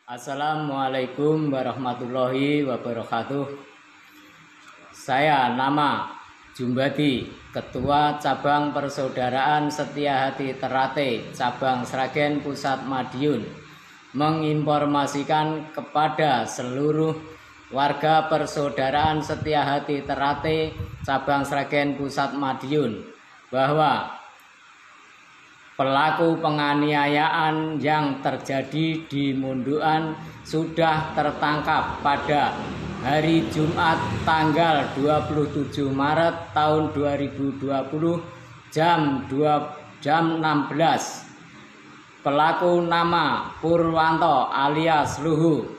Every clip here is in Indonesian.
Assalamualaikum warahmatullahi wabarakatuh. Saya nama Jumbadi, Ketua Cabang Persaudaraan Setia Hati Ternate, Cabang Sragen Pusat Madiun, menginformasikan kepada seluruh warga Persaudaraan Setia Hati Ternate, Cabang Sragen Pusat Madiun, bahwa pelaku penganiayaan yang terjadi di Munduan sudah tertangkap pada hari Jumat tanggal 27 Maret tahun 2020 jam 16. Pelaku nama Purwanto alias Luhu.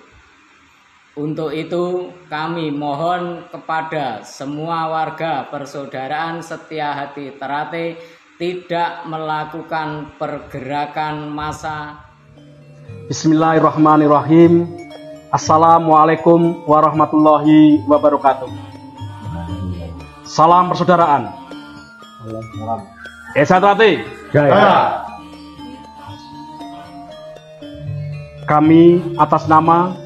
Untuk itu kami mohon kepada semua warga Persaudaraan Setia Hati Ternate tidak melakukan pergerakan massa. Bismillahirrahmanirrahim. Assalamualaikum warahmatullahi wabarakatuh. Salam persaudaraan. Ternate Jaya. Kami atas nama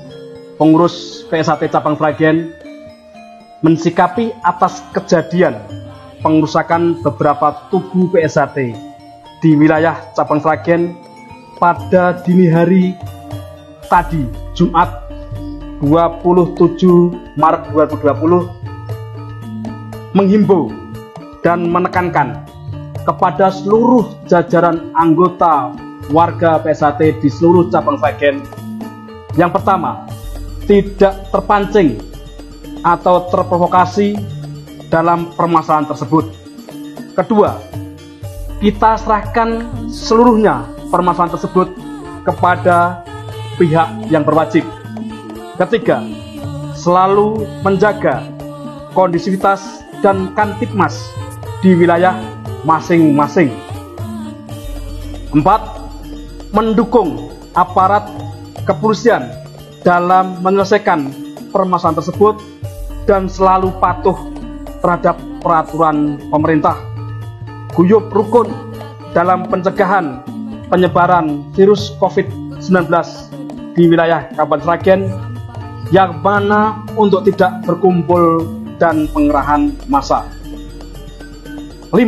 pengurus PSAT Cabang Sragen mensikapi atas kejadian pengerusakan beberapa tugu PSAT di wilayah Cabang Sragen pada dini hari tadi, Jumat 27 Maret 2020, menghimbau dan menekankan kepada seluruh jajaran anggota warga PSAT di seluruh Cabang Sragen. Yang pertama, tidak terpancing atau terprovokasi dalam permasalahan tersebut. Kedua, kita serahkan seluruhnya permasalahan tersebut kepada pihak yang berwajib. Ketiga, selalu menjaga kondisivitas dan kamtipmas di wilayah masing-masing. Empat, mendukung aparat kepolisian dalam menyelesaikan permasalahan tersebut dan selalu patuh terhadap peraturan pemerintah. Guyup rukun dalam pencegahan penyebaran virus COVID-19 di wilayah Kabupaten Sragen, yang mana untuk tidak berkumpul dan pengerahan massa. 5.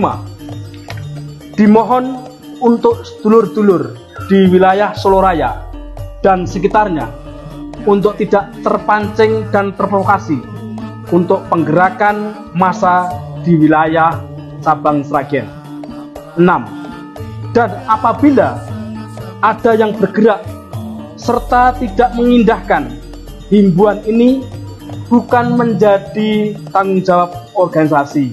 Dimohon untuk sedulur-dulur di wilayah Soloraya dan sekitarnya untuk tidak terpancing dan terprovokasi untuk penggerakan massa di wilayah Cabang Sragen. 6. Dan apabila ada yang bergerak serta tidak mengindahkan himbauan ini, bukan menjadi tanggung jawab organisasi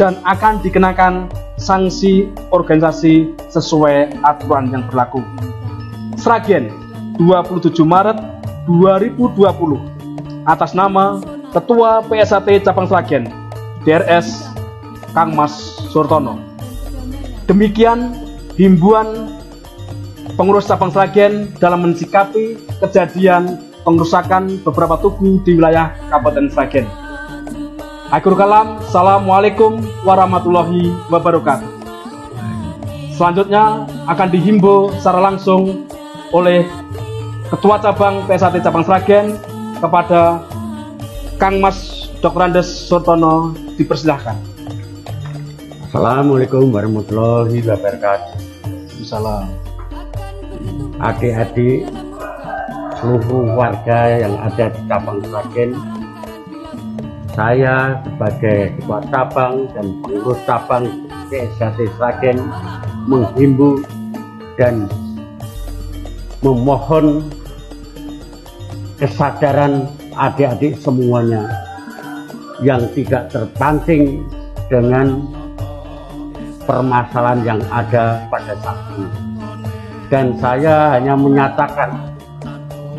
dan akan dikenakan sanksi organisasi sesuai aturan yang berlaku. Sragen, 27 Maret 2020, atas nama Ketua PSAT Cabang Sragen, DRS Kang Mas Surtono. Demikian himbauan pengurus Cabang Sragen dalam mensikapi kejadian pengerusakan beberapa tugu di wilayah Kabupaten Sragen. Akhirul kalam, Assalamualaikum warahmatullahi wabarakatuh. Selanjutnya akan dihimbau secara langsung oleh Ketua Cabang PSAT Cabang Sragen kepada Kang Mas Dr. Andes Surtono, dipersilahkan. Assalamualaikum warahmatullahi wabarakatuh. Salam. Adik-adik seluruh warga yang ada di Cabang Sragen, saya sebagai Ketua Cabang dan pengurus Cabang PSAT Sragen menghimbau dan memohon kesadaran adik-adik semuanya yang tidak terpancing dengan permasalahan yang ada pada saat ini. Dan saya hanya menyatakan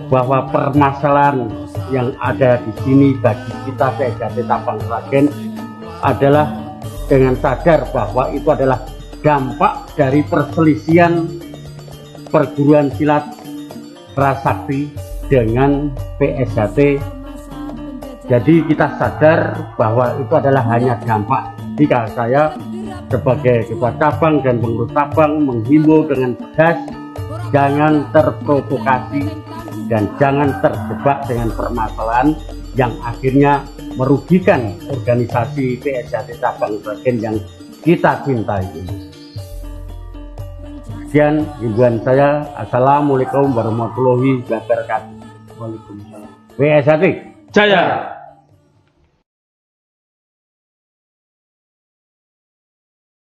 bahwa permasalahan yang ada di sini bagi kita PSAT Cabang Sragen adalah dengan sadar bahwa itu adalah dampak dari perselisihan perguruan silat Prasakti dengan PSAT. Jadi kita sadar bahwa itu adalah hanya dampak. Jika saya sebagai ketua cabang dan pengurus cabang menghimbau dengan tegas, jangan terprovokasi dan jangan terjebak dengan permasalahan yang akhirnya merugikan organisasi PSJT Cabang Sragen yang kita cintai ini. Sekian himbauan saya. Assalamualaikum warahmatullahi wabarakatuh. Waalaikumsalam. PSJT Jaya.